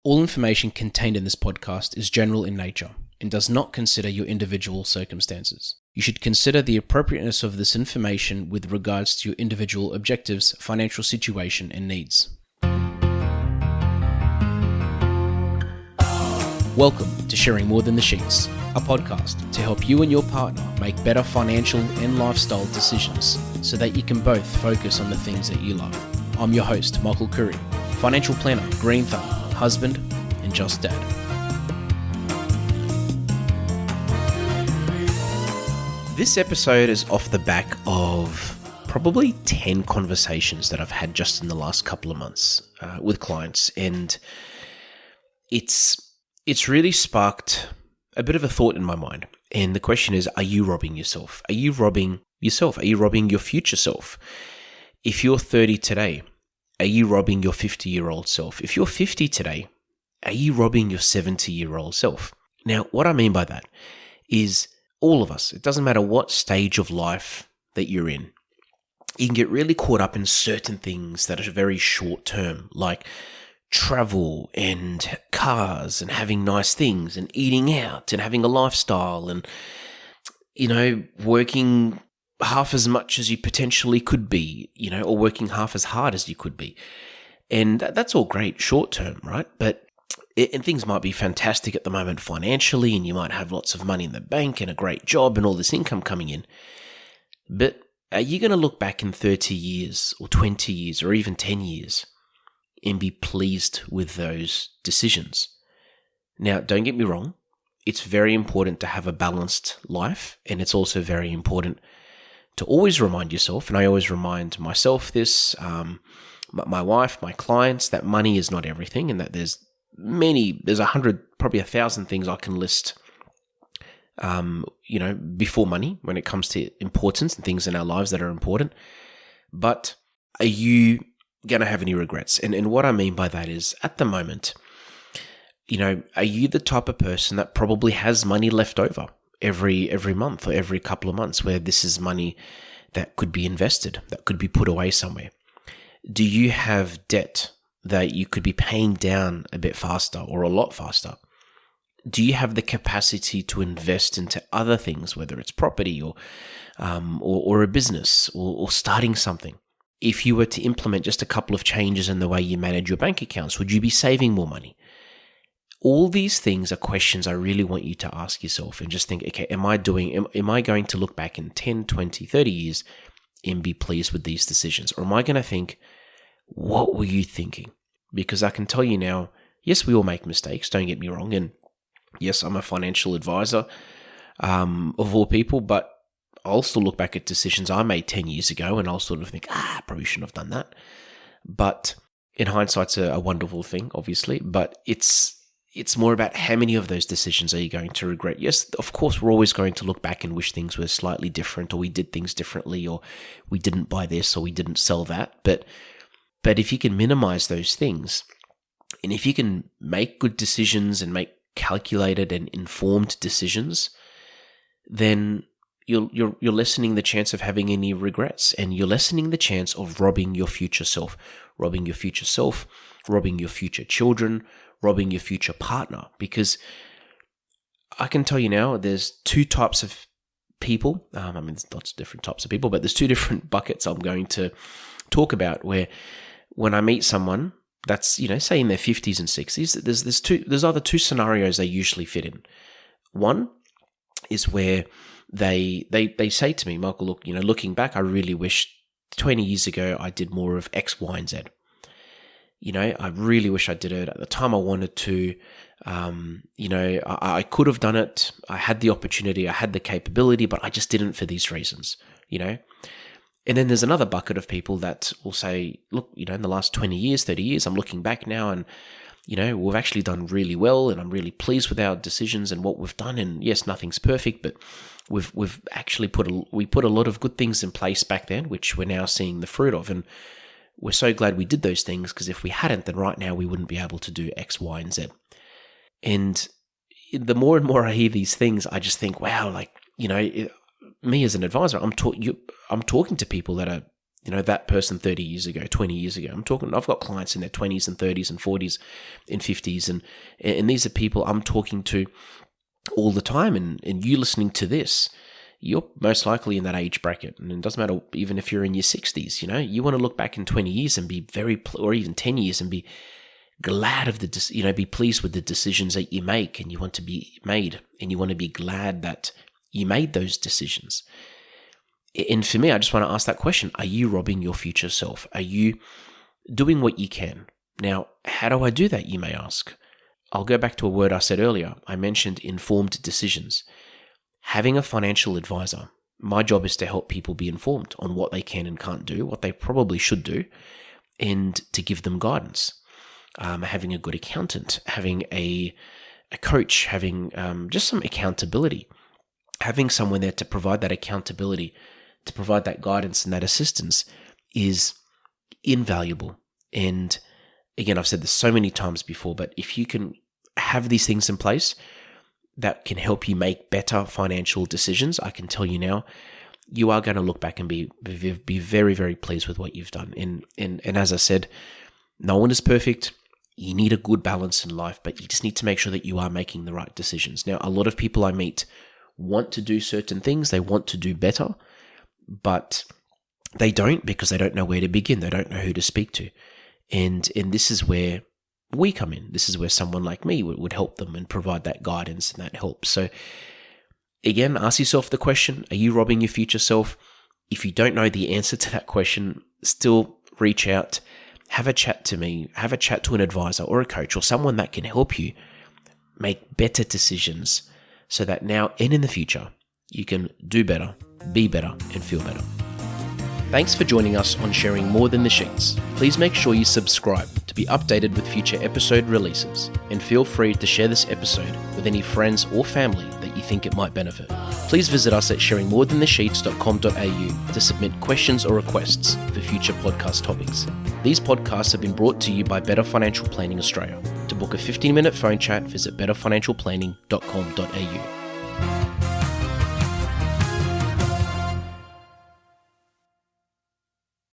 All information contained in this podcast is general in nature and does not consider your individual circumstances. You should consider the appropriateness of this information with regards to your individual objectives, financial situation, and needs. Welcome to Sharing More Than the Sheets, a podcast to help you and your partner make better financial and lifestyle decisions so that you can both focus on the things that you love. I'm your host, Michael Khouri, financial planner, green thumb, husband, and just dad. This episode is off the back of probably 10 conversations that I've had just in the last couple of months with clients, and it's really sparked a bit of a thought in my mind. And the question is, are you robbing yourself? Are you robbing yourself? Are you robbing your future self? If you're 30 today, are you robbing your 50-year-old self? If you're 50 today, are you robbing your 70-year-old self? Now, what I mean by that is all of us, it doesn't matter what stage of life that you're in, you can get really caught up in certain things that are very short term, like travel and cars and having nice things and eating out and having a lifestyle and, working half as much as you potentially could be, or working half as hard as you could be. And that's all great short term, right? And things might be fantastic at the moment financially, and you might have lots of money in the bank and a great job and all this income coming in. But are you going to look back in 30 years or 20 years or even 10 years and be pleased with those decisions? Now, don't get me wrong. It's very important to have a balanced life, and it's also very important to always remind yourself, and I always remind myself this, my wife, my clients, that money is not everything, and that there's 100, probably 1,000 things I can list, before money when it comes to importance and things in our lives that are important. But are you going to have any regrets? And what I mean by that is, at the moment, are you the type of person that probably has money left over every month or every couple of months, where this is money that could be invested, that could be put away somewhere? Do you have debt that you could be paying down a bit faster or a lot faster? Do you have the capacity to invest into other things, whether it's property or a business or starting something? If you were to implement just a couple of changes in the way you manage your bank accounts, would you be saving more money? All these things are questions I really want you to ask yourself and just think, okay, am I going to look back in 10, 20, 30 years and be pleased with these decisions? Or am I going to think, what were you thinking? Because I can tell you now, yes, we all make mistakes, don't get me wrong. And yes, I'm a financial advisor of all people, but I'll still look back at decisions I made 10 years ago and I'll sort of think, I probably shouldn't have done that. But in hindsight, it's a wonderful thing, obviously, but it's more about how many of those decisions are you going to regret. Yes, of course, we're always going to look back and wish things were slightly different, or we did things differently, or we didn't buy this, or we didn't sell that. But if you can minimize those things, and if you can make good decisions and make calculated and informed decisions, then you're lessening the chance of having any regrets, and you're lessening the chance of robbing your future self, robbing your future children, robbing your future partner. Because I can tell you now, there's two types of people. There's lots of different types of people, but there's two different buckets I'm going to talk about, where when I meet someone that's, say in their 50s and 60s, there's either two scenarios they usually fit in. One is where they say to me, Michael, look, looking back, I really wish 20 years ago I did more of X, Y, and Z. I really wish I did it at the time I wanted to. I could have done it. I had the opportunity. I had the capability, but I just didn't for these reasons, And then there's another bucket of people that will say, look, in the last 20 years, 30 years, I'm looking back now and, we've actually done really well, and I'm really pleased with our decisions and what we've done. And yes, nothing's perfect, but we've actually put a lot of good things in place back then, which we're now seeing the fruit of. And we're so glad we did those things, because if we hadn't, then right now we wouldn't be able to do X, Y, and Z. And the more and more I hear these things, I just think, wow, me as an advisor, I'm talking to people that are that person 30 years ago, 20 years ago. I've got clients in their 20s and 30s and 40s and 50s. And these are people I'm talking to all the time. And you listening to this, you're most likely in that age bracket. And it doesn't matter even if you're in your 60s, you want to look back in 20 years and be or even 10 years and be glad of be pleased with the decisions that you make and you want to be made. And you want to be glad that you made those decisions. And for me, I just want to ask that question. Are you robbing your future self? Are you doing what you can? Now, how do I do that, you may ask? I'll go back to a word I said earlier. I mentioned informed decisions. Having a financial advisor, my job is to help people be informed on what they can and can't do, what they probably should do, and to give them guidance. Having a good accountant, having a coach, having just some accountability, having someone there to provide that accountability, to provide that guidance and that assistance is invaluable. And again, I've said this so many times before, but if you can have these things in place that can help you make better financial decisions, I can tell you now, you are going to look back and be very, very pleased with what you've done. And as I said, no one is perfect. You need a good balance in life, but you just need to make sure that you are making the right decisions. Now, a lot of people I meet want to do certain things. They want to do better, but they don't because they don't know where to begin. They don't know who to speak to. And this is where we come in. This is where someone like me would help them and provide that guidance and that help. So again, ask yourself the question, are you robbing your future self? If you don't know the answer to that question, still reach out, have a chat to me, have a chat to an advisor or a coach or someone that can help you make better decisions so that now and in the future, you can do better, be better, and feel better. Thanks for joining us on Sharing More Than the Sheets. Please make sure you subscribe to be updated with future episode releases, and feel free to share this episode with any friends or family that you think it might benefit. Please visit us at sharingmorethanthesheets.com.au to submit questions or requests for future podcast topics. These podcasts have been brought to you by Better Financial Planning Australia. To book a 15-minute phone chat, visit betterfinancialplanning.com.au.